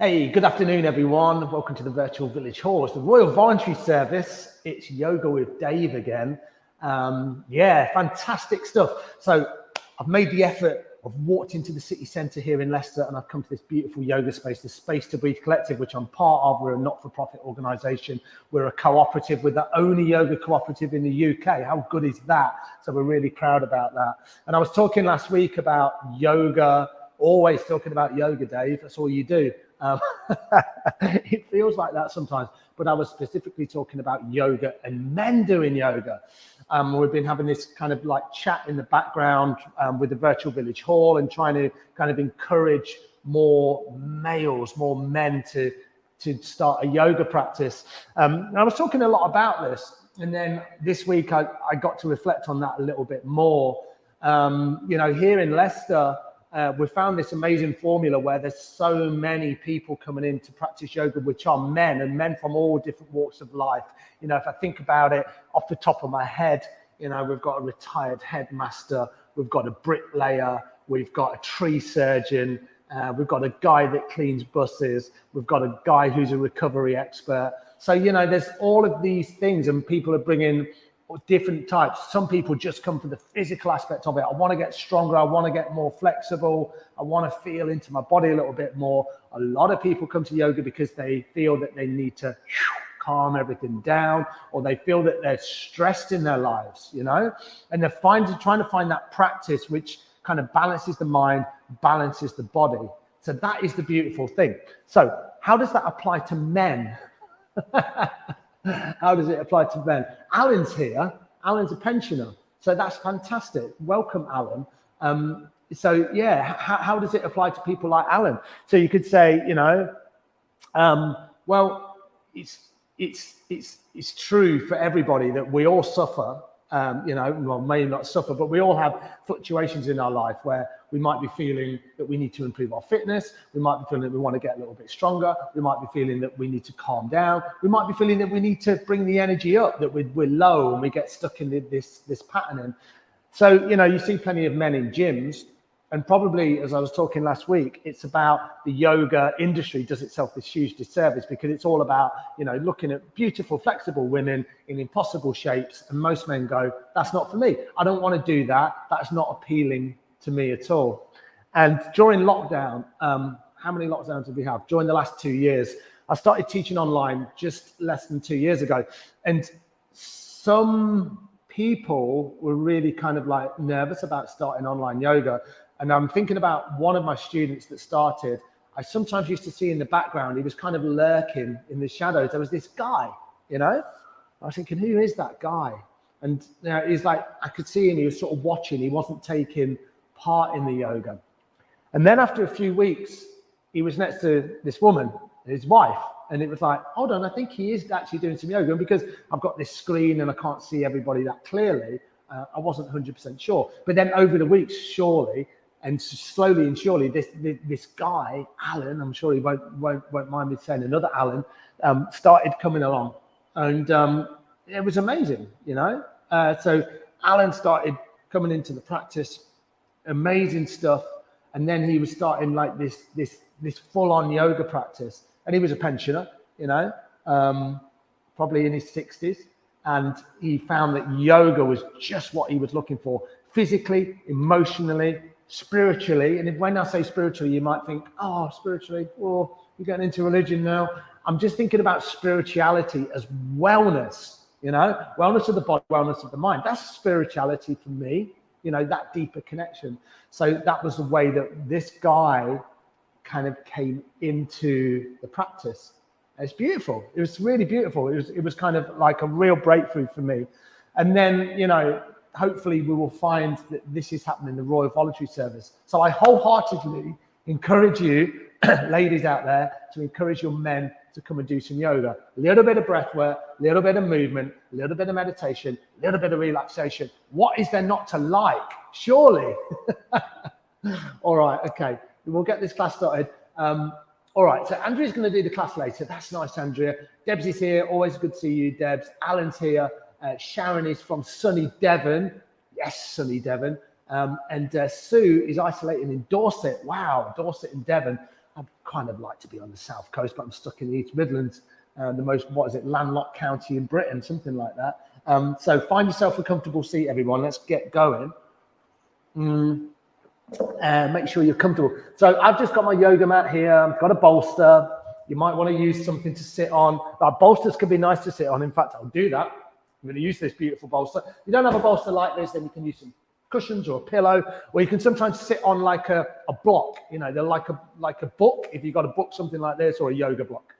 Hey, good afternoon, everyone. Welcome to the Virtual Village Hall. It's the Royal Voluntary Service. It's Yoga with Dave again. Yeah, fantastic stuff. So I've made the effort. I've walked into the city centre here in Leicester and I've come to this beautiful yoga space, the Space to Breathe Collective, which I'm part of. We're a not-for-profit organisation. We're a cooperative. We're the only yoga cooperative in the UK. How good is that? So we're really proud about that. And I was talking last week about yoga, always talking about yoga, Dave. That's all you do. It feels like that sometimes, but I was specifically talking about yoga and men doing yoga. We've been having this kind of like chat in the background with the Virtual Village Hall and trying to kind of encourage more males, more men to start a yoga practice. And I was talking a lot about this, and then this week I got to reflect on that a little bit more. Here in Leicester, we found this amazing formula where there's so many people coming in to practice yoga, which are men, and men from all different walks of life. If I think about it off the top of my head, we've got a retired headmaster, we've got a bricklayer, we've got a tree surgeon, we've got a guy that cleans buses, we've got a guy who's a recovery expert. So, there's all of these things, and people are bringing different types. Some people just come for the physical aspect of it. I want to get stronger. I want to get more flexible. I want to feel into my body a little bit more. A lot of people come to yoga because they feel that they need to calm everything down, or they feel that they're stressed in their lives, and they're trying to find that practice which kind of balances the mind, balances the body. So that is the beautiful thing. So how does that apply to men? How does it apply to men? Alan's here. Alan's a pensioner. So that's fantastic. Welcome, Alan. So yeah, how does it apply to people like Alan? So you could say, well, it's true for everybody that we all suffer. Well, may not suffer, but we all have fluctuations in our life where we might be feeling that we need to improve our fitness. We might be feeling that we want to get a little bit stronger. We might be feeling that we need to calm down. We might be feeling that we need to bring the energy up, that we're low and we get stuck in this pattern. So, you see plenty of men in gyms. And probably, as I was talking last week, it's about the yoga industry does itself this huge disservice because it's all about, looking at beautiful, flexible women in impossible shapes. And most men go, that's not for me. I don't want to do that. That's not appealing to me at all. And during lockdown, how many lockdowns did we have? During the last 2 years, I started teaching online just less than 2 years ago. And some people were really kind of like nervous about starting online yoga. And I'm thinking about one of my students that started. I sometimes used to see in the background, he was kind of lurking in the shadows. There was this guy, I was thinking, who is that guy? And he's like, I could see him, he was sort of watching, he wasn't taking part in the yoga. And then after a few weeks, he was next to this woman, his wife. And it was like, hold on, I think he is actually doing some yoga. And because I've got this screen and I can't see everybody that clearly, I wasn't 100% sure. But then over the weeks, surely, and slowly and surely, this guy, Alan, I'm sure he won't mind me saying another Alan, started coming along. And it was amazing, So Alan started coming into the practice, amazing stuff. And then he was starting like this full-on yoga practice. And he was a pensioner, probably in his 60s. And he found that yoga was just what he was looking for, physically, emotionally, spiritually. And when I say spiritually, you might think, oh, spiritually, you're getting into religion now. I'm just thinking about spirituality as wellness, wellness of the body, wellness of the mind. That's spirituality for me, that deeper connection. So that was the way that this guy kind of came into the practice. It's beautiful. It was really beautiful. It was kind of like a real breakthrough for me. And then, hopefully we will find that this is happening in the Royal Voluntary Service. So I wholeheartedly encourage you, ladies out there, to encourage your men to come and do some yoga. A little bit of breath work, a little bit of movement, a little bit of meditation, a little bit of relaxation. What is there not to like? Surely. All right, okay. We'll get this class started. All right, so Andrea's going to do the class later. That's nice, Andrea. Debs is here. Always good to see you, Debs. Alan's here. Sharon is from sunny Devon. Yes, sunny Devon. Sue is isolating in Dorset. Wow, Dorset in Devon. I'd kind of like to be on the south coast, but I'm stuck in the East Midlands, the most, landlocked county in Britain, something like that. So find yourself a comfortable seat, everyone. Let's get going. Make sure you're comfortable. So I've just got my yoga mat here. I've got a bolster. You might want to use something to sit on. Bolsters can be nice to sit on. In fact, I'll do that. I'm going to use this beautiful bolster. If you don't have a bolster like this, then you can use some cushions or a pillow, or you can sometimes sit on like a block. You know, they're like a book. If you've got a book, something like this, or a yoga block.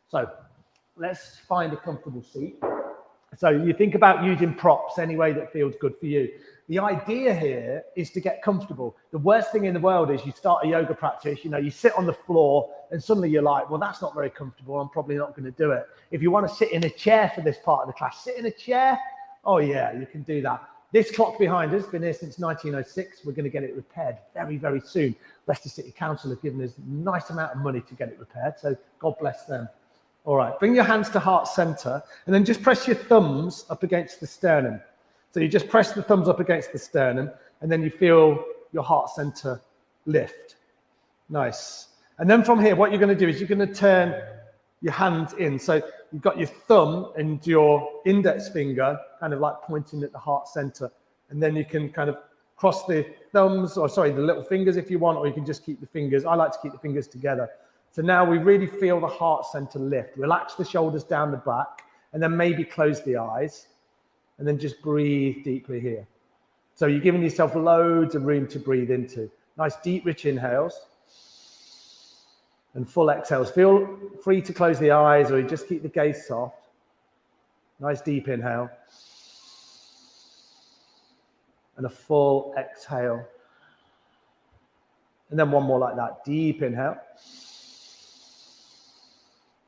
So let's find a comfortable seat. So you think about using props any way that feels good for you. The idea here is to get comfortable. The worst thing in the world is you start a yoga practice, you know, you sit on the floor and suddenly you're like, well, that's not very comfortable. I'm probably not going to do it. If you want to sit in a chair for this part of the class, sit in a chair. Oh yeah, you can do that. This clock behind us has been here since 1906. We're going to get it repaired very, very soon. Leicester City Council have given us a nice amount of money to get it repaired. So God bless them. All right, bring your hands to heart center and then just press your thumbs up against the sternum. So you just press the thumbs up against the sternum and then you feel your heart center lift. Nice. And then from here, what you're going to do is you're going to turn your hands in. So you've got your thumb and your index finger kind of like pointing at the heart center. And then you can kind of cross the thumbs, or sorry, the little fingers if you want, or you can just keep the fingers. I like to keep the fingers together. So now we really feel the heart center lift. Relax the shoulders down the back and then maybe close the eyes and then just breathe deeply here. So you're giving yourself loads of room to breathe into. Nice deep, rich inhales and full exhales. Feel free to close the eyes or you just keep the gaze soft. Nice deep inhale and a full exhale. And then one more like that. Deep inhale.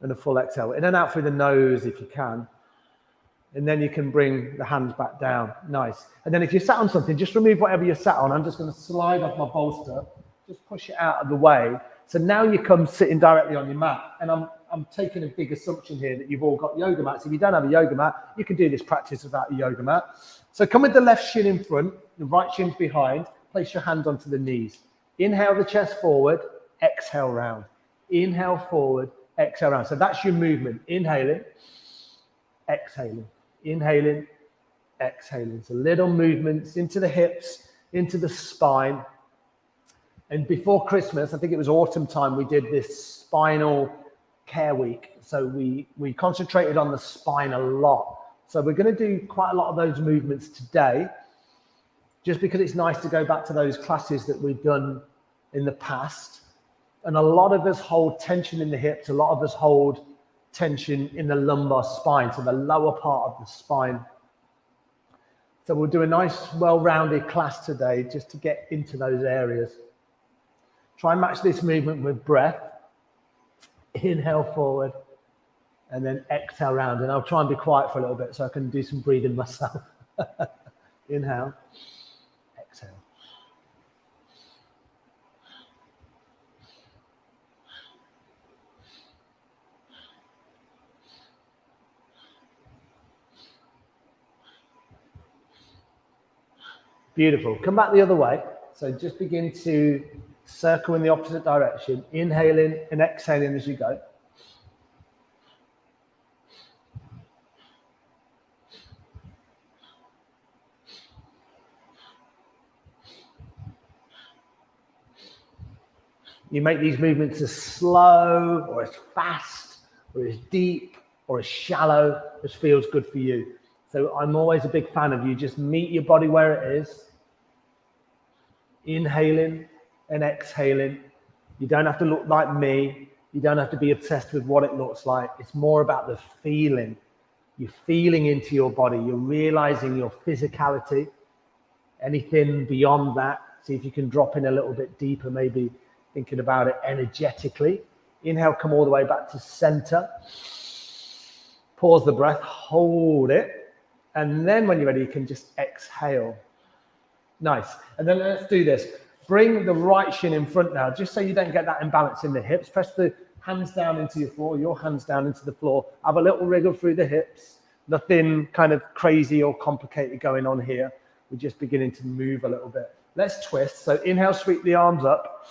And a full exhale. In and out through the nose if you can. And then you can bring the hands back down. Nice. And then if you're sat on something, just remove whatever you're sat on. I'm just going to slide off my bolster. Just push it out of the way. So now you come sitting directly on your mat. And I'm taking a big assumption here that you've all got yoga mats. If you don't have a yoga mat, you can do this practice without a yoga mat. So come with the left shin in front, the right shin's behind. Place your hand onto the knees. Inhale the chest forward. Exhale round. Inhale forward. Exhale round. So that's your movement. Inhaling, exhaling, inhaling, exhaling. So little movements into the hips, into the spine. And before Christmas, I think it was autumn time, we did this spinal care week. So we concentrated on the spine a lot. So we're going to do quite a lot of those movements today, just because it's nice to go back to those classes that we've done in the past. And a lot of us hold tension in the hips. A lot of us hold tension in the lumbar spine, so the lower part of the spine. So we'll do a nice, well-rounded class today just to get into those areas. Try and match this movement with breath. Inhale forward and then exhale round. And I'll try and be quiet for a little bit so I can do some breathing myself. Inhale, exhale. Beautiful. Come back the other way. So just begin to circle in the opposite direction, inhaling and exhaling as you go. You make these movements as slow or as fast or as deep or as shallow as feels good for you. So I'm always a big fan of you. Just meet your body where it is. Inhaling and exhaling. You don't have to look like me. You don't have to be obsessed with what it looks like. It's more about the feeling. You're feeling into your body. You're realizing your physicality. Anything beyond that, see if you can drop in a little bit deeper, maybe thinking about it energetically. Inhale, come all the way back to center. Pause the breath, hold it. And then when you're ready, you can just exhale. Nice. And then let's do this. Bring the right shin in front now, just so you don't get that imbalance in the hips. Press the hands down into your floor, your hands down into the floor. Have a little wriggle through the hips. Nothing kind of crazy or complicated going on here. We're just beginning to move a little bit. Let's twist. So inhale, sweep the arms up.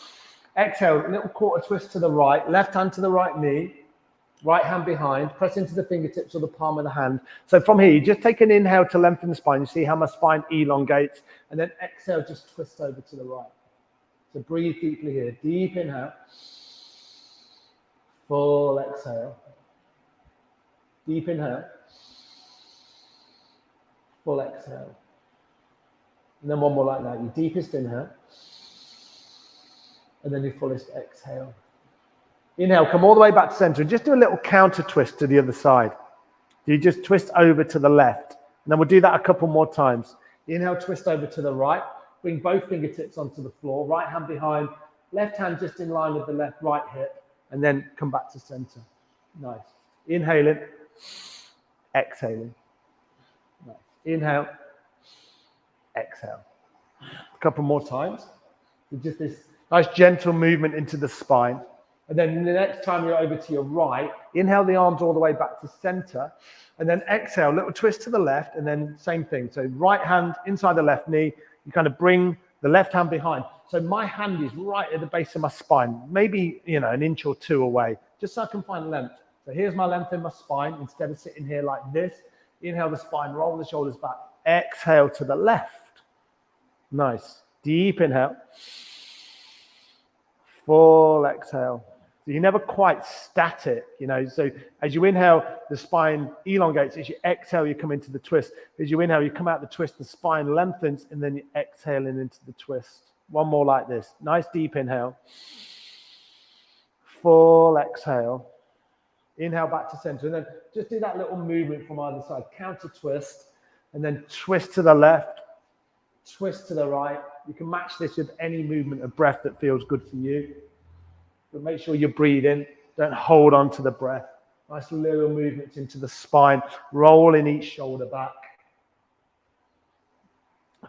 Exhale, little quarter twist to the right, left hand to the right knee, right hand behind, press into the fingertips or the palm of the hand. So from here, you just take an inhale to lengthen the spine. You see how my spine elongates, and then exhale, just twist over to the right. So breathe deeply here. Deep inhale. Full exhale. Deep inhale. Full exhale. And then one more like that. Your deepest inhale. And then your fullest exhale. Inhale, come all the way back to center. And just do a little counter twist to the other side. You just twist over to the left. And then we'll do that a couple more times. Inhale, twist over to the right. Bring both fingertips onto the floor. Right hand behind. Left hand just in line with the left right hip. And then come back to center. Nice. Inhaling. Exhaling. Nice. Inhale. Exhale. A couple more times. Just this nice gentle movement into the spine. And then the next time you're over to your right, inhale the arms all the way back to center. And then exhale, little twist to the left, and then same thing. So right hand inside the left knee, you kind of bring the left hand behind. So my hand is right at the base of my spine, maybe, an inch or two away, just so I can find length. So here's my length in my spine. Instead of sitting here like this, inhale the spine, roll the shoulders back, exhale to the left. Nice. Deep inhale. Full exhale. So you're never quite static, So as you inhale, the spine elongates. As you exhale, you come into the twist. As you inhale, you come out the twist, the spine lengthens, and then you're exhaling into the twist. One more like this. Nice deep inhale. Full exhale. Inhale back to center. And then just do that little movement from either side. Counter twist. And then twist to the left. Twist to the right. You can match this with any movement of breath that feels good for you. But make sure you're breathing. Don't hold on to the breath. Nice little movements into the spine. Rolling each shoulder back.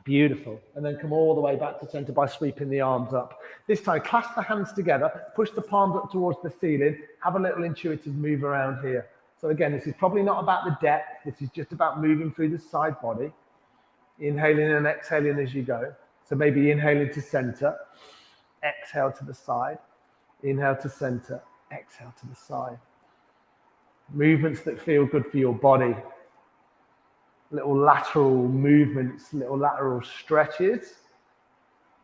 Beautiful. And then come all the way back to center by sweeping the arms up. This time, clasp the hands together. Push the palms up towards the ceiling. Have a little intuitive move around here. So again, this is probably not about the depth. This is just about moving through the side body. Inhaling and exhaling as you go. So maybe inhaling to center. Exhale to the side. Inhale to center, exhale to the side. Movements that feel good for your body. Little lateral movements, little lateral stretches.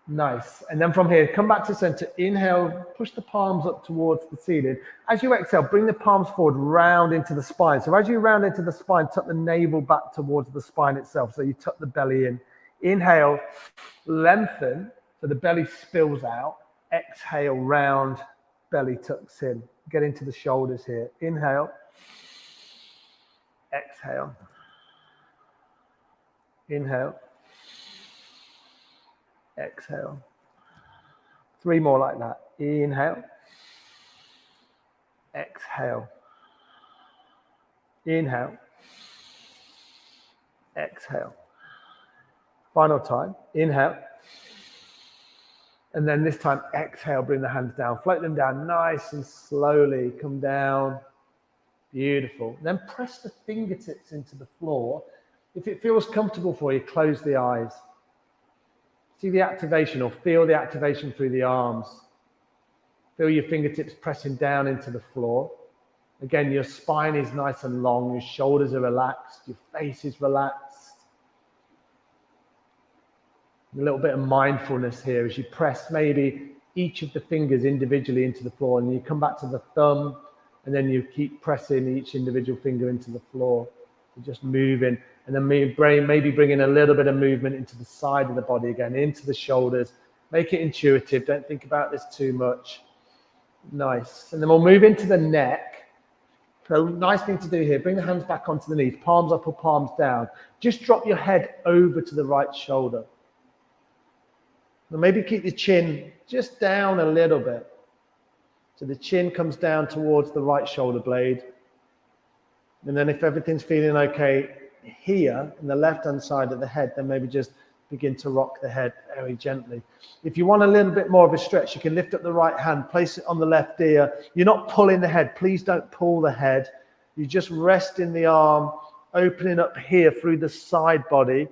Nice. And then from here, come back to center. Inhale, push the palms up towards the ceiling. As you exhale, bring the palms forward, round into the spine. So as you round into the spine, tuck the navel back towards the spine itself. So you tuck the belly in. Inhale, lengthen, so the belly spills out. Exhale, round, belly tucks in. Get into the shoulders here. Inhale. Exhale. Inhale. Exhale. 3 more like that. Inhale. Exhale. Inhale. Exhale. Final time. Inhale. And then this time, exhale, bring the hands down. Float them down nice and slowly. Come down. Beautiful. Then press the fingertips into the floor. If it feels comfortable for you, close the eyes. See the activation or feel the activation through the arms. Feel your fingertips pressing down into the floor. Again, your spine is nice and long. Your shoulders are relaxed. Your face is relaxed. A little bit of mindfulness here as you press maybe each of the fingers individually into the floor, and you come back to the thumb, and then you keep pressing each individual finger into the floor. You're just moving, and then maybe bringing a little bit of movement into the side of the body again, into the shoulders. Make it intuitive. Don't think about this too much. Nice. And then we'll move into the neck. So nice thing to do here. Bring the hands back onto the knees, palms up or palms down. Just drop your head over to the right shoulder. And maybe keep the chin just down a little bit. So the chin comes down towards the right shoulder blade. And then if everything's feeling okay here on the left-hand side of the head, then maybe just begin to rock the head very gently. If you want a little bit more of a stretch, you can lift up the right hand, place it on the left ear. You're not pulling the head. Please don't pull the head. You just rest in the arm, opening up here through the side body,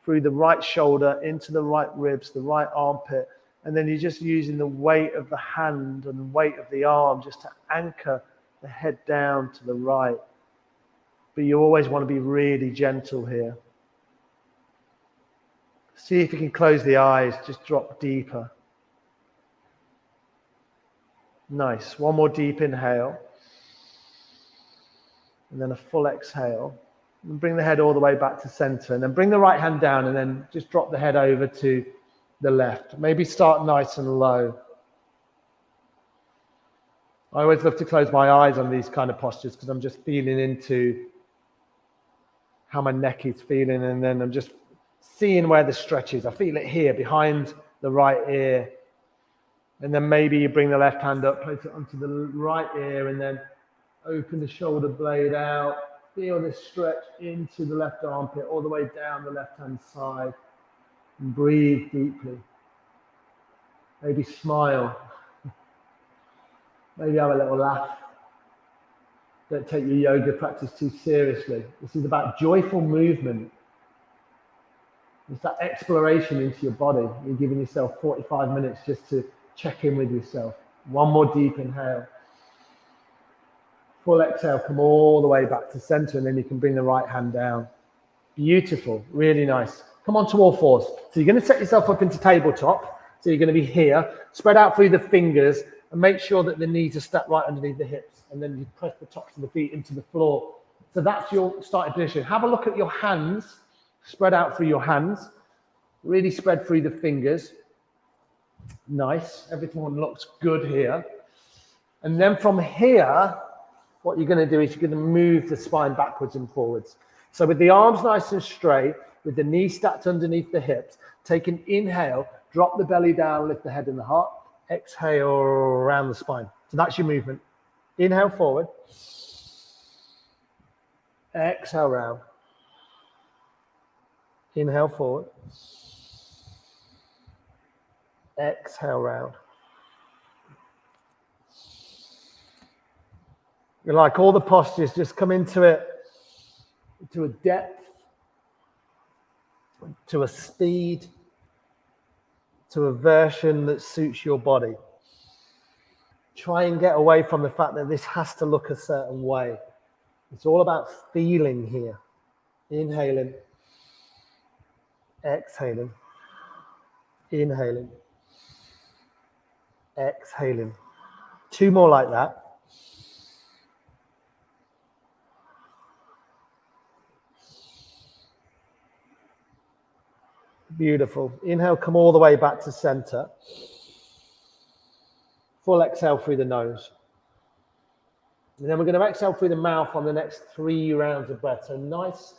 through the right shoulder, into the right ribs, the right armpit. And then you're just using the weight of the hand and the weight of the arm just to anchor the head down to the right. But you always want to be really gentle here. See if you can close the eyes, just drop deeper. Nice. One more deep inhale. And then a full exhale. And bring the head all the way back to center. And then bring the right hand down and then just drop the head over to the left. Maybe start nice and low. I always love to close my eyes on these kind of postures because I'm just feeling into how my neck is feeling, and then I'm just seeing where the stretch is. I feel it here behind the right ear. And then maybe you bring the left hand up, place it onto the right ear, and then open the shoulder blade out. Feel this stretch into the left armpit, all the way down the left-hand side. And breathe deeply. Maybe smile. Maybe have a little laugh. Don't take your yoga practice too seriously. This is about joyful movement. It's that exploration into your body. You're giving yourself 45 minutes just to check in with yourself. One more deep inhale. Full exhale, come all the way back to center, and then you can bring the right hand down. Beautiful, really nice. Come on to all fours. So you're going to set yourself up into tabletop. So you're going to be here, spread out through the fingers, and make sure that the knees are stacked right underneath the hips. And then you press the tops of the feet into the floor. So that's your starting position. Have a look at your hands. Spread out through your hands. Really spread through the fingers. Nice. Everything looks good here. And then from here, what you're going to do is you're going to move the spine backwards and forwards. So with the arms nice and straight, with the knees stacked underneath the hips, take an inhale, drop the belly down, lift the head and the heart. Exhale around the spine. So that's your movement. Inhale forward. Exhale round. Inhale forward. Exhale round. You like all the postures, just come into it, to a depth, to a speed, to a version that suits your body. Try and get away from the fact that this has to look a certain way. It's all about feeling here. Inhaling, exhaling, inhaling, exhaling. Two more like that. Beautiful. Inhale, come all the way back to center. Full exhale through the nose. And then we're going to exhale through the mouth on the next 3 rounds of breath. So nice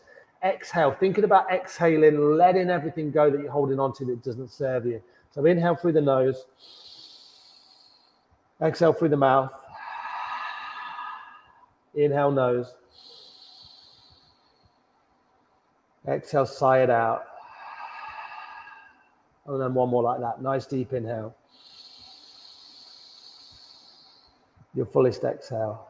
exhale. Thinking about exhaling, letting everything go that you're holding on to that doesn't serve you. So inhale through the nose. Exhale through the mouth. Inhale nose. Exhale, sigh it out. And then one more like that. Nice deep inhale. Your fullest exhale.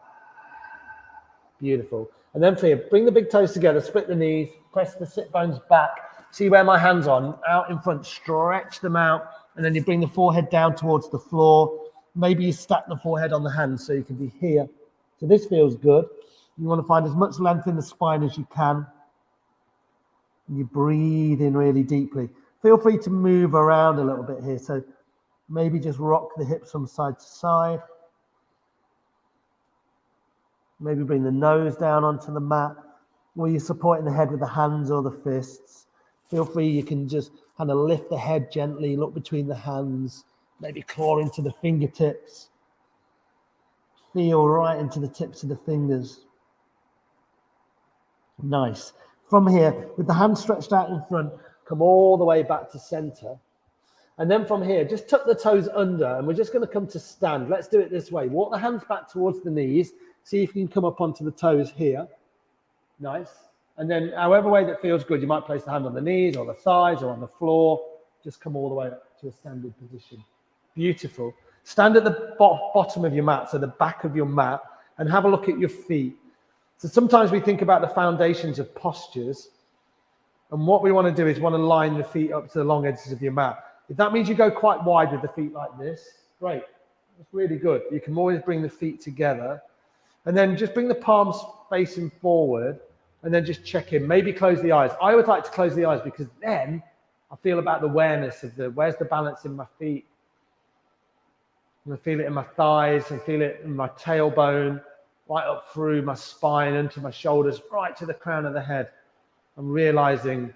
Beautiful. And then for you, bring the big toes together, split the knees, press the sit bones back. See where my hands on, out in front, stretch them out. And then you bring the forehead down towards the floor. Maybe you stack the forehead on the hands so you can be here. So this feels good. You want to find as much length in the spine as you can. And you breathe in really deeply. Feel free to move around a little bit here. So maybe just rock the hips from side to side. Maybe bring the nose down onto the mat, or you're supporting the head with the hands or the fists. Feel free, you can just kind of lift the head gently, look between the hands, maybe claw into the fingertips. Feel right into the tips of the fingers. Nice. From here, with the hands stretched out in front, come all the way back to center. And then from here, just tuck the toes under, and we're just going to come to stand. Let's do it this way. Walk the hands back towards the knees. See if you can come up onto the toes here. Nice. And then however way that feels good, you might place the hand on the knees or the thighs or on the floor. Just come all the way up to a standing position. Beautiful. Stand at the bottom of your mat, so the back of your mat, and have a look at your feet. So sometimes we think about the foundations of postures, And what we want to do is want to line the feet up to the long edges of your mat. If that means you go quite wide with the feet like this, great. That's really good. You can always bring the feet together and then just bring the palms facing forward and then just check in. Maybe close the eyes. I always like to close the eyes because then I feel about the awareness of where's the balance in my feet. I feel it in my thighs and feel it in my tailbone, right up through my spine, into my shoulders, right to the crown of the head. I'm realizing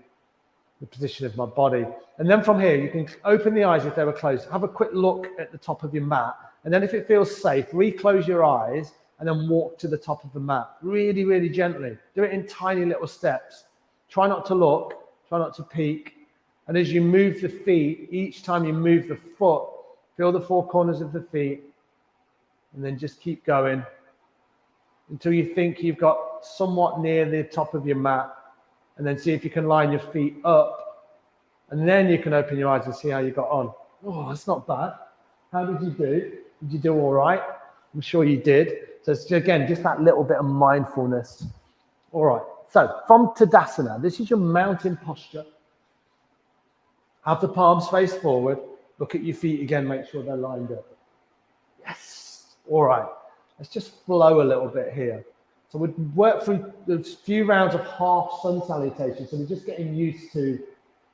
the position of my body. And then from here, you can open the eyes if they were closed. Have a quick look at the top of your mat. And then if it feels safe, reclose your eyes and then walk to the top of the mat. Really, really gently. Do it in tiny little steps. Try not to look. Try not to peek. And as you move the feet, each time you move the foot, feel the four corners of the feet. And then just keep going until you think you've got somewhat near the top of your mat. And then see if you can line your feet up. And then you can open your eyes and see how you got on. Oh, that's not bad. How did you do? Did you do all right? I'm sure you did. So it's, again, just that little bit of mindfulness. All right. So from Tadasana, this is your mountain posture. Have the palms face forward. Look at your feet again. Make sure they're lined up. Yes. All right. Let's just flow a little bit here. So we'll work through the few rounds of half sun salutation. So we're just getting used to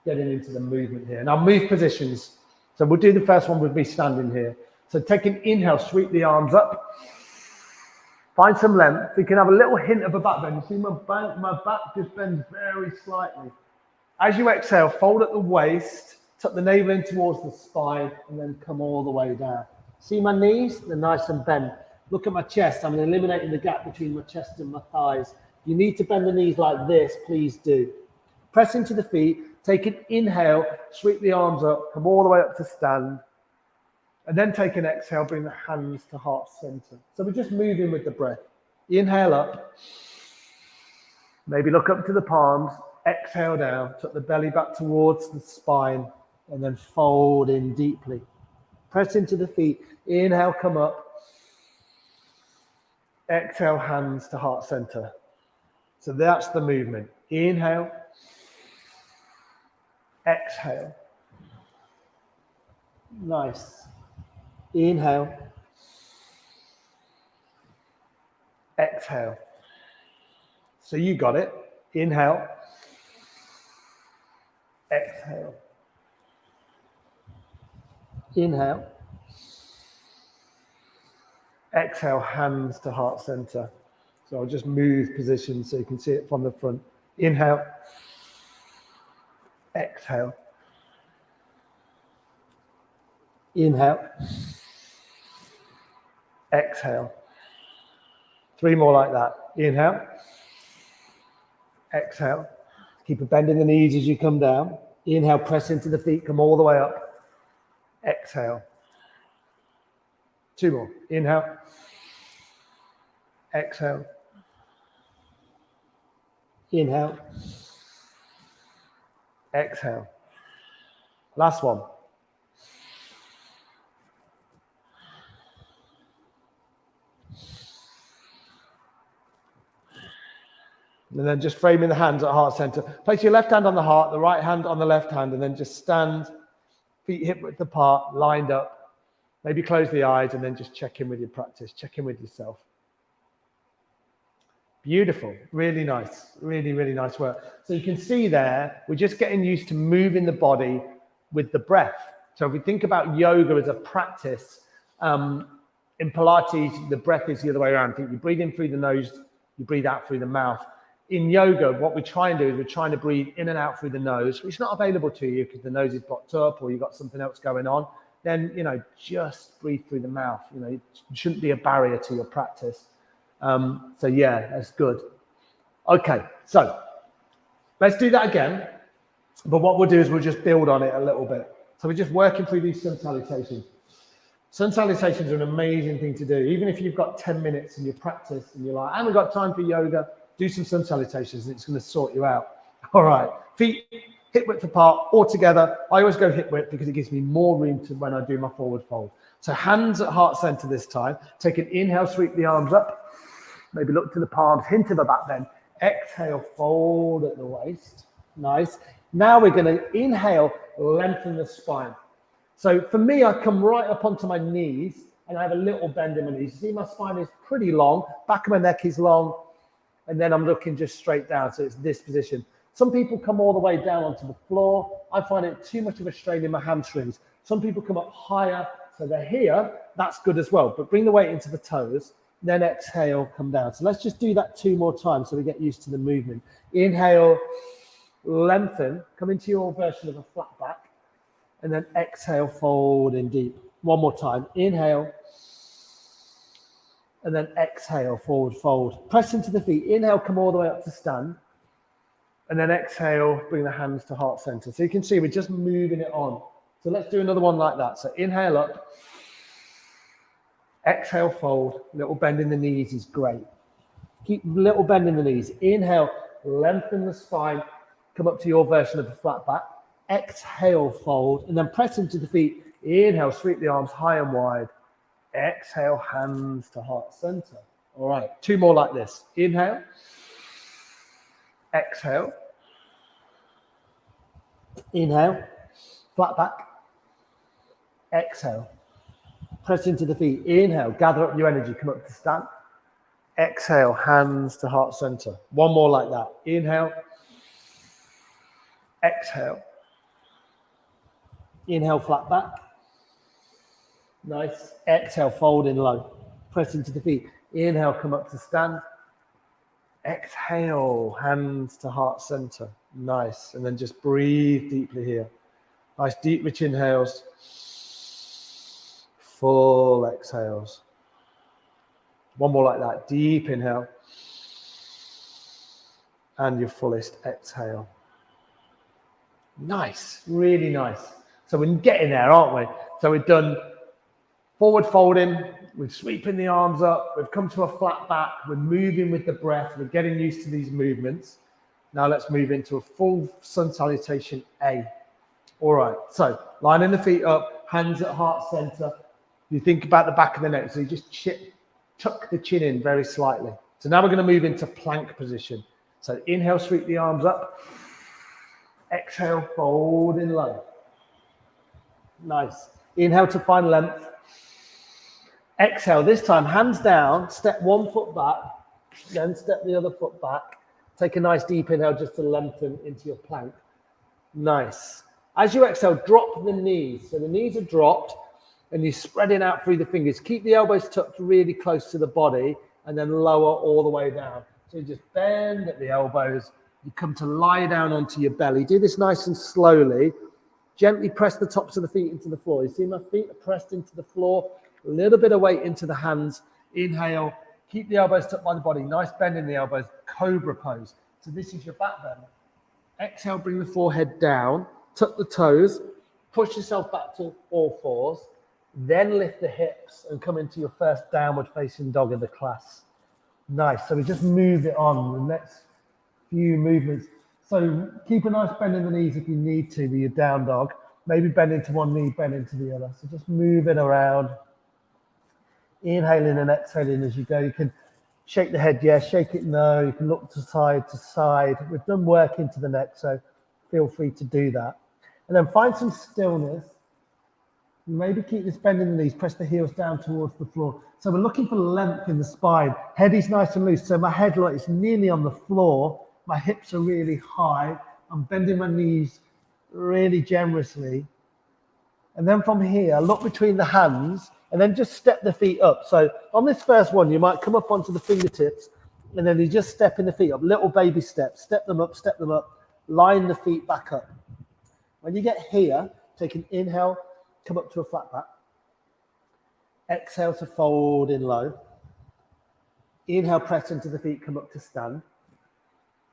getting into the movement here. Now move positions. So we'll do the first one with me standing here. So take an inhale, sweep the arms up. Find some length. You can have a little hint of a back bend. You see my back just bends very slightly. As you exhale, fold at the waist, tuck the navel in towards the spine, and then come all the way down. See my knees? They're nice and bent. Look at my chest. I'm eliminating the gap between my chest and my thighs. You need to bend the knees like this, please do. Press into the feet, take an inhale, sweep the arms up, come all the way up to stand. And then take an exhale, bring the hands to heart center. So we're just moving with the breath. Inhale up. Maybe look up to the palms. Exhale down. Tuck the belly back towards the spine. And then fold in deeply. Press into the feet. Inhale, come up. Exhale, hands to heart center. So that's the movement. Inhale. Exhale. Nice. Inhale. Exhale. So you got it. Inhale. Exhale. Inhale. Exhale, hands to heart center. So I'll just move position so you can see it from the front. Inhale. Exhale. Inhale. Exhale. 3 more like that. Inhale. Exhale. Keep a bend in the knees as you come down. Inhale, press into the feet, come all the way up. Exhale. 2 more. Inhale. Exhale. Inhale. Exhale. Last one. And then just framing the hands at heart center. Place your left hand on the heart, the right hand on the left hand, and then just stand, feet hip width apart, lined up. Maybe close the eyes and then just check in with your practice. Check in with yourself. Beautiful. Really nice. Really, really nice work. So you can see there, we're just getting used to moving the body with the breath. So if we think about yoga as a practice, in Pilates, the breath is the other way around. You breathe in through the nose, you breathe out through the mouth. In yoga, what we try and do is we're trying to breathe in and out through the nose, which is not available to you because the nose is blocked up or you've got something else going on. Then, just breathe through the mouth. It shouldn't be a barrier to your practice. So yeah, that's good. Okay, so let's do that again. But what we'll do is we'll just build on it a little bit. So we're just working through these sun salutations. Sun salutations are an amazing thing to do. Even if you've got 10 minutes in your practice and you're like, I haven't got time for yoga, do some sun salutations and it's going to sort you out. All right, feet hip width apart or together. I always go hip width because it gives me more room to when I do my forward fold. So hands at heart center this time. Take an inhale, sweep the arms up. Maybe look to the palms, hint of a back bend. Exhale, fold at the waist. Nice. Now we're going to inhale, lengthen the spine. So for me, I come right up onto my knees and I have a little bend in my knees. You see my spine is pretty long, back of my neck is long, and then I'm looking just straight down. So it's this position. Some people come all the way down onto the floor. I find it too much of a strain in my hamstrings. Some people come up higher, so they're here. That's good as well. But bring the weight into the toes, then exhale, come down. So let's just do that 2 more times so we get used to the movement. Inhale, lengthen, come into your version of a flat back, and then exhale, fold in deep. 1 more time. Inhale, and then exhale, forward fold. Press into the feet. Inhale, come all the way up to stand. And then exhale, bring the hands to heart center. So you can see we're just moving it on. So let's do another one like that. So inhale up, exhale, fold. Little bend in the knees is great. Keep little bend in the knees. Inhale, lengthen the spine, come up to your version of a flat back. Exhale, fold, and then press into the feet. Inhale, sweep the arms high and wide. Exhale, hands to heart center. All right, 2 more like this. Inhale. Exhale. Inhale. Flat back. Exhale. Press into the feet. Inhale. Gather up your energy. Come up to stand. Exhale. Hands to heart center. 1 more like that. Inhale. Exhale. Inhale. Flat back. Nice. Exhale. Fold in low. Press into the feet. Inhale. Come up to stand. Exhale, hands to heart center. Nice. And then just breathe deeply here. Nice, deep, rich inhales. Full exhales. 1 more like that. Deep inhale. And your fullest exhale. Nice. Really nice. So we're getting there, aren't we? So we've done forward folding. We're sweeping the arms up. We've come to a flat back. We're moving with the breath. We're getting used to these movements. Now let's move into a full sun salutation A. All right. So lining the feet up, hands at heart center. You think about the back of the neck. So you just tuck the chin in very slightly. So now we're going to move into plank position. So inhale, sweep the arms up. Exhale, fold in low. Nice. Inhale to find length. Exhale, this time, hands down, step 1 foot back, then step the other foot back. Take a nice deep inhale just to lengthen into your plank. Nice. As you exhale, drop the knees. So the knees are dropped and you're spreading out through the fingers. Keep the elbows tucked really close to the body and then lower all the way down. So you just bend at the elbows. You come to lie down onto your belly. Do this nice and slowly. Gently press the tops of the feet into the floor. You see my feet are pressed into the floor. A little bit of weight into the hands. Inhale. Keep the elbows tucked by the body. Nice bend in the elbows. Cobra pose. So this is your back bend. Exhale, bring the forehead down. Tuck the toes. Push yourself back to all fours. Then lift the hips and come into your first downward facing dog of the class. Nice. So we just move it on the next few movements. So keep a nice bend in the knees if you need to with your down dog. Maybe bend into one knee, bend into the other. So just move it around. Inhaling and exhaling as you go. You can shake the head, yes, shake it, no. You can look to side. We've done work into the neck, so feel free to do that. And then find some stillness. Maybe keep this bend in the knees, press the heels down towards the floor. So we're looking for length in the spine. Head is nice and loose, so my head is nearly on the floor. My hips are really high. I'm bending my knees really generously. And then from here, look between the hands and then just step the feet up. So on this first one, you might come up onto the fingertips and then you just stepping the feet up, little baby steps, step them up, line the feet back up. When you get here, take an inhale, come up to a flat back. Exhale to fold in low. Inhale, press into the feet, come up to stand.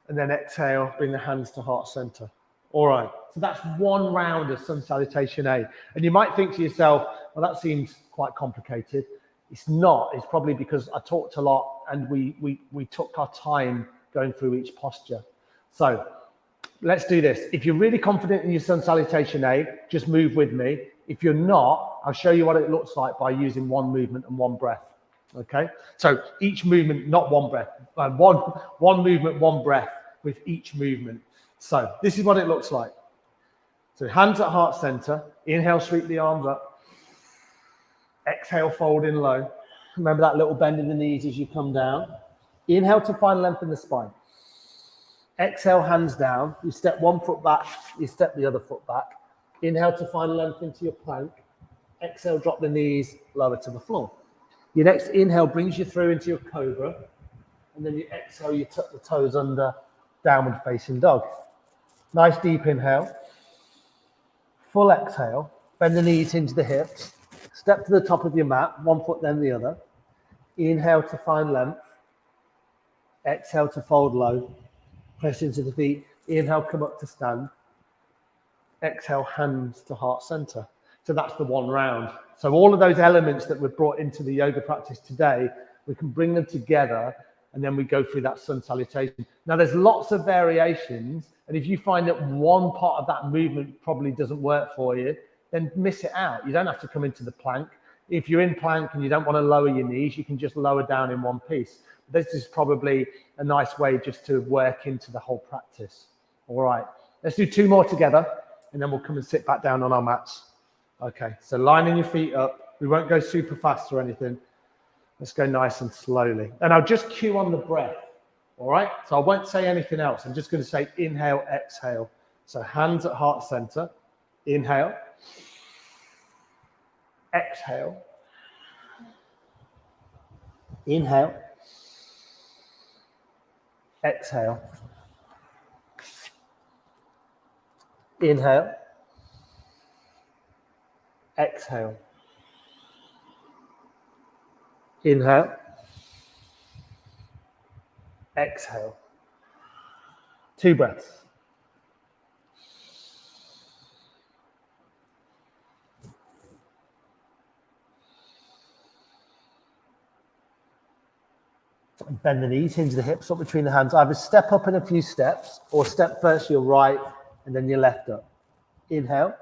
And then exhale, bring the hands to heart center. All right, so that's 1 round of Sun Salutation A. And you might think to yourself, well, that seems quite complicated. It's not. It's probably because I talked a lot and we took our time going through each posture. So let's do this. If you're really confident in your Sun Salutation A, just move with me. If you're not, I'll show you what it looks like by using 1 movement and 1 breath. Okay, so each movement, not 1 breath, one movement, 1 breath with each movement. So this is what it looks like. So hands at heart center. Inhale, sweep the arms up. Exhale, fold in low. Remember that little bend in the knees as you come down. Inhale to find length in the spine. Exhale, hands down. You step one foot back, you step the other foot back. Inhale to find length into your plank. Exhale, drop the knees lower to the floor. Your next inhale brings you through into your cobra. And then you exhale, you tuck the toes under, downward facing dog. Nice deep inhale. Full exhale. Bend the knees, hinge the hips. Step to the top of your mat, one foot then the other. Inhale to find length. Exhale to fold low. Press into the feet. Inhale, come up to stand. Exhale, hands to heart center. So that's the one round. So all of those elements that we've brought into the yoga practice today, we can bring them together and then we go through that sun salutation. Now there's lots of variations, and if you find that one part of that movement probably doesn't work for you, then miss it out. You don't have to come into the plank. If you're in plank and you don't want to lower your knees, you can just lower down in one piece. This is probably a nice way just to work into the whole practice. All right, let's do 2 more together and then we'll come and sit back down on our mats. Okay, so lining your feet up. We won't go super fast or anything. Let's go nice and slowly. And I'll just cue on the breath. All right, so I won't say anything else. I'm just going to say inhale, exhale. So hands at heart center. Inhale. Exhale. Inhale. Exhale. Inhale. Exhale. Inhale. Exhale. 2 breaths. Bend the knees, hinge the hips up between the hands. Either step up in a few steps or step first your right and then your left up. Inhale.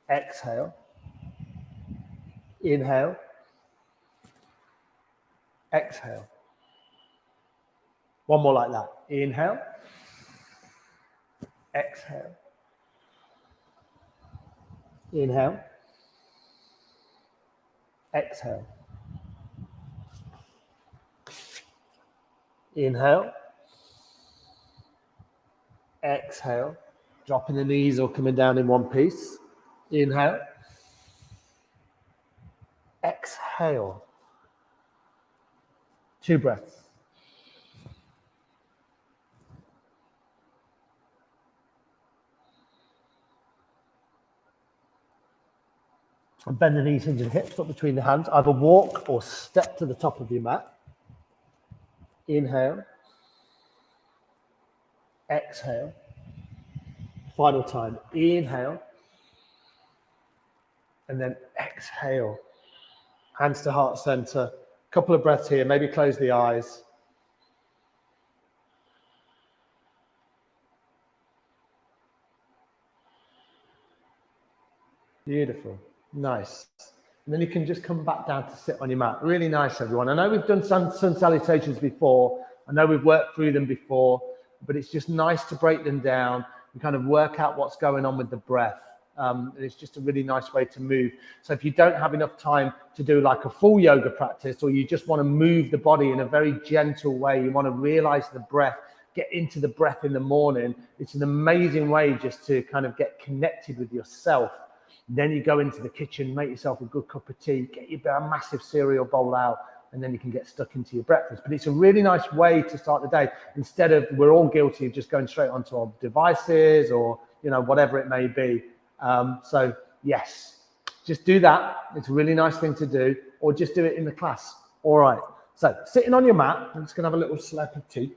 Exhale. Inhale. Exhale. One more like that. Inhale. Exhale. Inhale. Exhale. Inhale. Exhale. Dropping the knees or coming down in one piece. Inhale. Exhale. 2 breaths. And bend the knees into the hips, up between the hands. Either walk or step to the top of your mat. Inhale. Exhale. Final time. Inhale. And then exhale. Hands to heart center. Couple of breaths here. Maybe close the eyes. Beautiful. Nice. And then you can just come back down to sit on your mat. Really nice, everyone. I know we've done sun salutations before. I know we've worked through them before, but it's just nice to break them down and kind of work out what's going on with the breath. And it's just a really nice way to move. So if you don't have enough time to do like a full yoga practice, or you just want to move the body in a very gentle way, you want to realize the breath, get into the breath in the morning, it's an amazing way just to kind of get connected with yourself. Then you go into the kitchen, make yourself a good cup of tea, get your massive cereal bowl out, and then you can get stuck into your breakfast. But it's a really nice way to start the day, instead of, we're all guilty of just going straight onto our devices or, you know, whatever it may be. So yes, just do that. It's a really nice thing to do, or just do it in the class. All right. So sitting on your mat, I'm just going to have a little slurp of tea.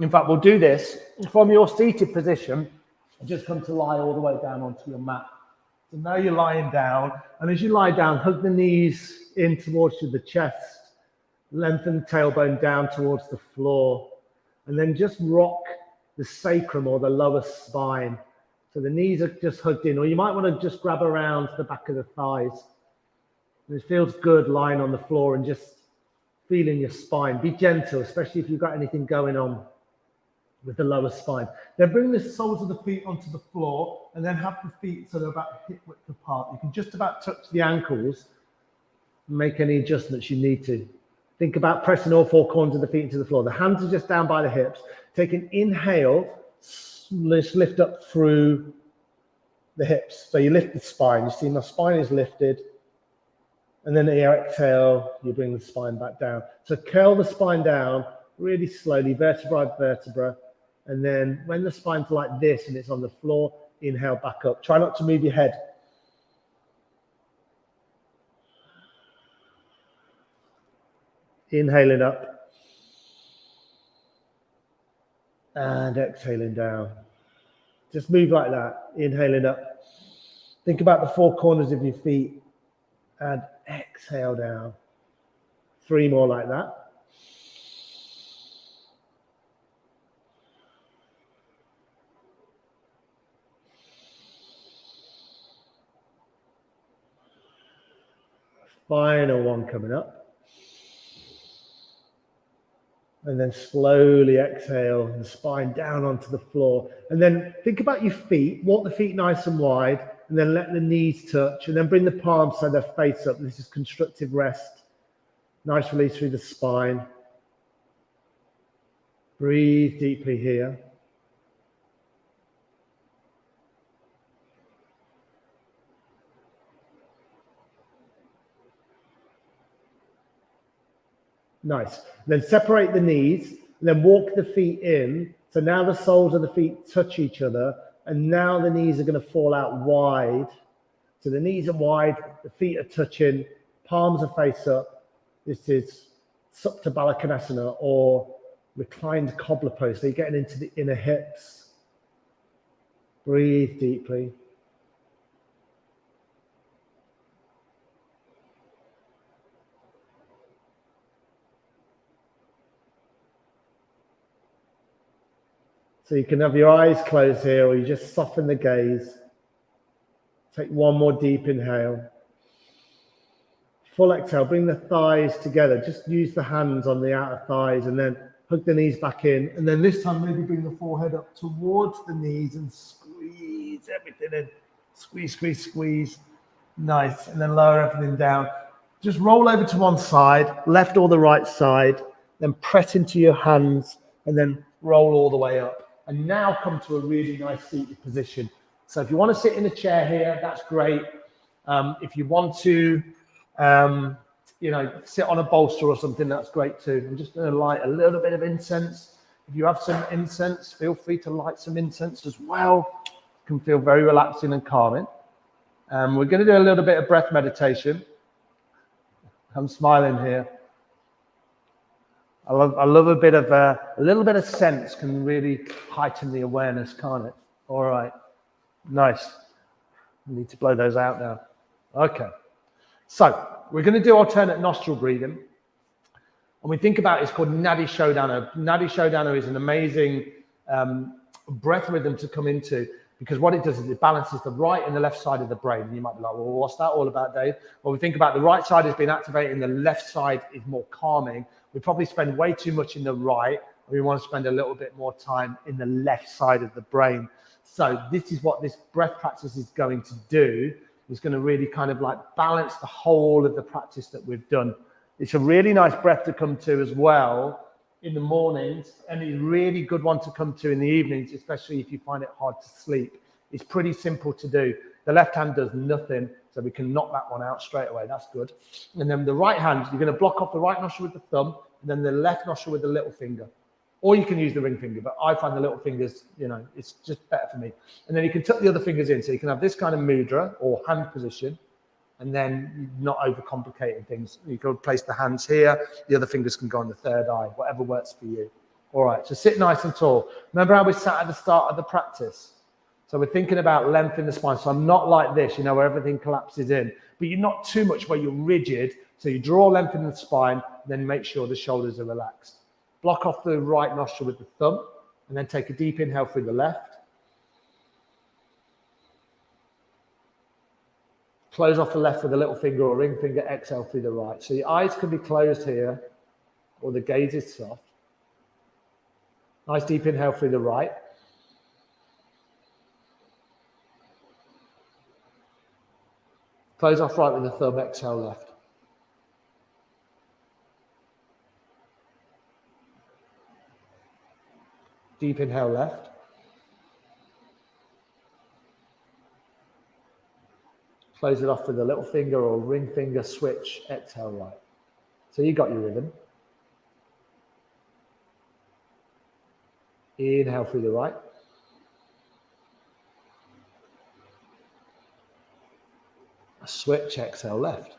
In fact, we'll do this from your seated position. Just come to lie all the way down onto your mat. So now you're lying down, and as you lie down, hug the knees in towards the chest, lengthen the tailbone down towards the floor, and then just rock the sacrum or the lower spine. So the knees are just hugged in, or you might want to just grab around the back of the thighs. And it feels good lying on the floor and just feeling your spine. Be gentle, especially if you've got anything going on with the lower spine. Then bring the soles of the feet onto the floor and then have the feet so they're about hip width apart. You can just about touch the ankles and make any adjustments you need to. Think about pressing all four corners of the feet into the floor. The hands are just down by the hips. Take an inhale, lift up through the hips. So you lift the spine. You see my spine is lifted. And then you exhale, you bring the spine back down. So curl the spine down really slowly, vertebra by vertebra. And then when the spine's like this and it's on the floor, inhale back up. Try not to move your head. Inhaling up. And exhaling down. Just move like that, inhaling up. Think about the four corners of your feet. And exhale down. 3 more like that. Final one coming up. And then slowly exhale the spine down onto the floor. And then think about your feet. Walk the feet nice and wide. And then let the knees touch. And then bring the palms so they're face up. This is constructive rest. Nice release through the spine. Breathe deeply here. Nice. Then separate the knees, and then walk the feet in. So now the soles of the feet touch each other, and now the knees are going to fall out wide. So the knees are wide, the feet are touching, palms are face up. This is Supta Baddha Konasana, or reclined cobbler pose. So you're getting into the inner hips. Breathe deeply. So you can have your eyes closed here, or you just soften the gaze. Take one more deep inhale. Full exhale, bring the thighs together. Just use the hands on the outer thighs and then hug the knees back in. And then this time, maybe bring the forehead up towards the knees and squeeze everything in. Squeeze, squeeze, squeeze. Nice. And then lower everything down. Just roll over to one side, left or the right side. Then press into your hands and then roll all the way up. And now come to a really nice seated position. So if you want to sit in a chair here, that's great. If you want to, sit on a bolster or something, that's great too. I'm just going to light a little bit of incense. If you have some incense, feel free to light some incense as well. It can feel very relaxing and calming. We're going to do a little bit of breath meditation. I'm smiling here. I love a little bit of sense can really heighten the awareness, can't it? All right, nice. We need to blow those out now. Okay, so we're going to do alternate nostril breathing, and we think about it's called Nadi Shodhana. Nadi Shodhana is an amazing breath rhythm to come into, because what it does is it balances the right and the left side of the brain. And you might be like, well, what's that all about, Dave? Well, we think about the right side has been activated and the left side is more calming. We probably spend way too much in the right, and we want to spend a little bit more time in the left side of the brain. So this is what this breath practice is going to do. It's going to really kind of like balance the whole of the practice that we've done. It's a really nice breath to come to as well in the mornings, and it's a really good one to come to in the evenings, especially if you find it hard to sleep. It's pretty simple to do. The left hand does nothing, so we can knock that one out straight away. That's good. And then the right hand, you're going to block off the right nostril with the thumb, and then the left nostril with the little finger. Or you can use the ring finger, but I find the little fingers, it's just better for me. And then you can tuck the other fingers in, so you can have this kind of mudra or hand position, and then not overcomplicating things. You can place the hands here, the other fingers can go on the third eye, whatever works for you. All right, so sit nice and tall. Remember how we sat at the start of the practice? So we're thinking about length in the spine. So I'm not like this, where everything collapses in, but you're not too much where you're rigid. So you draw length in the spine, then make sure the shoulders are relaxed. Block off the right nostril with the thumb, and then take a deep inhale through the left. Close off the left with a little finger or ring finger, exhale through the right. So your eyes can be closed here. or the gaze is soft. Nice deep inhale through the right. Close off right with the thumb, exhale left. Deep inhale left. Close it off with a little finger or ring finger switch, exhale right. So you got your rhythm. Inhale through the right. A switch, exhale left.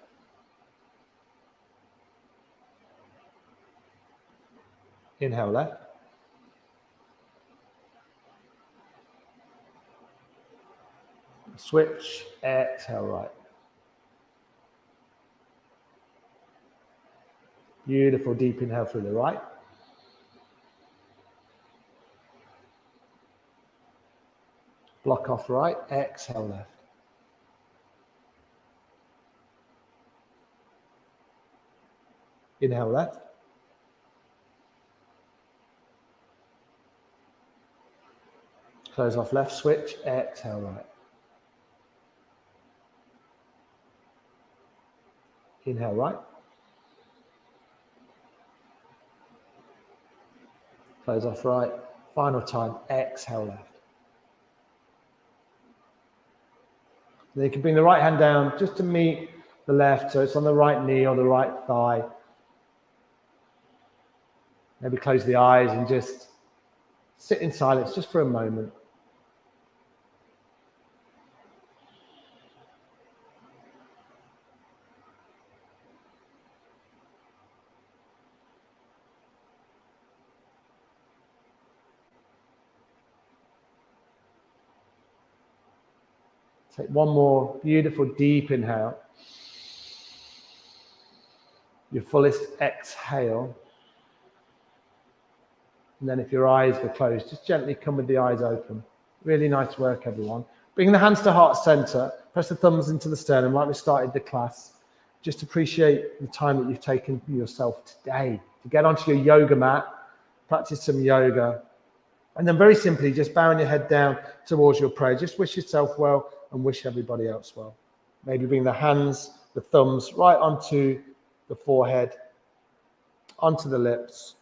Inhale left. Switch, exhale right. Beautiful deep inhale through the right. Block off right, exhale left. Inhale left. Close off left, switch, exhale right. Inhale right. Close off right. Final time, exhale left. Then you can bring the right hand down just to meet the left, so it's on the right knee or the right thigh. Maybe close the eyes and just sit in silence just for a moment. Take one more beautiful deep inhale. Your fullest exhale. And then if your eyes are closed, just gently come with the eyes open. Really nice work, everyone. Bring the hands to heart center. Press the thumbs into the sternum like we started the class. Just appreciate the time that you've taken for yourself today to get onto your yoga mat, practice some yoga. And then very simply, just bowing your head down towards your prayer. Just wish yourself well and wish everybody else well. Maybe bring the hands, the thumbs right onto the forehead, onto the lips,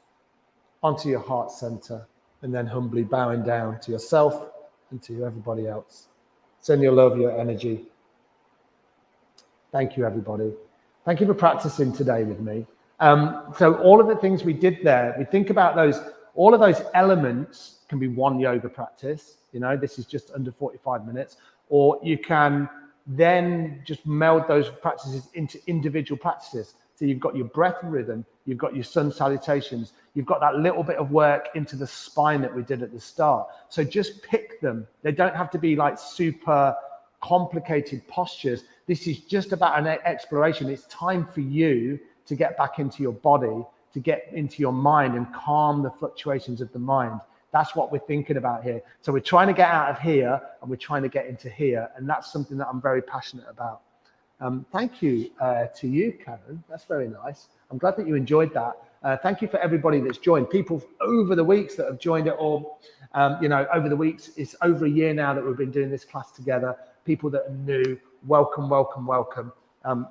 onto your heart center, and then humbly bowing down to yourself and to everybody else. Send your love, your energy. Thank you, everybody. Thank you for practicing today with me. So all of the things we did there, we think about those, all of those elements can be one yoga practice. You know, this is just under 45 minutes. Or you can then just meld those practices into individual practices. So you've got your breath rhythm, you've got your sun salutations, you've got that little bit of work into the spine that we did at the start. So just pick them. They don't have to be like super complicated postures. This is just about an exploration. It's time for you to get back into your body, to get into your mind and calm the fluctuations of the mind. That's what we're thinking about here. So we're trying to get out of here and we're trying to get into here. And that's something that I'm very passionate about. Thank you to you, Karen. That's very nice. I'm glad that you enjoyed that. Thank you for everybody that's joined. People over the weeks that have joined it all. Over the weeks, it's over a year now that we've been doing this class together. People that are new, welcome, welcome, welcome.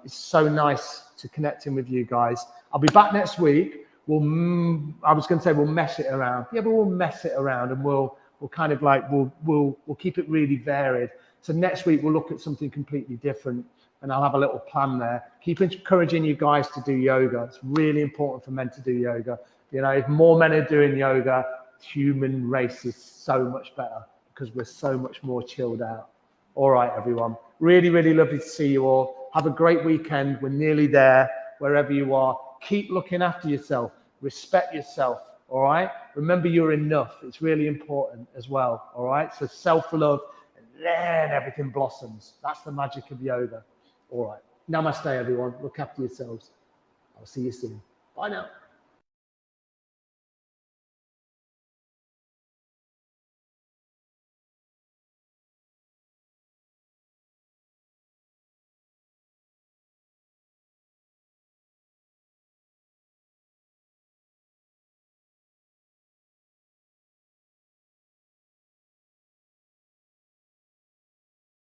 It's so nice to connect in with you guys. I'll be back next week. We'll mess it around. Yeah, but we'll mess it around and we'll kind of like, we'll keep it really varied. So next week, we'll look at something completely different and I'll have a little plan there. Keep encouraging you guys to do yoga. It's really important for men to do yoga. You know, if more men are doing yoga, human race is so much better because we're so much more chilled out. All right, everyone. Really, really lovely to see you all. Have a great weekend. We're nearly there, wherever you are. Keep looking after yourself. Respect yourself, all right? Remember you're enough. It's really important as well, all right? So self-love, and then everything blossoms. That's the magic of yoga. All right. Namaste, everyone. Look after yourselves. I'll see you soon. Bye now.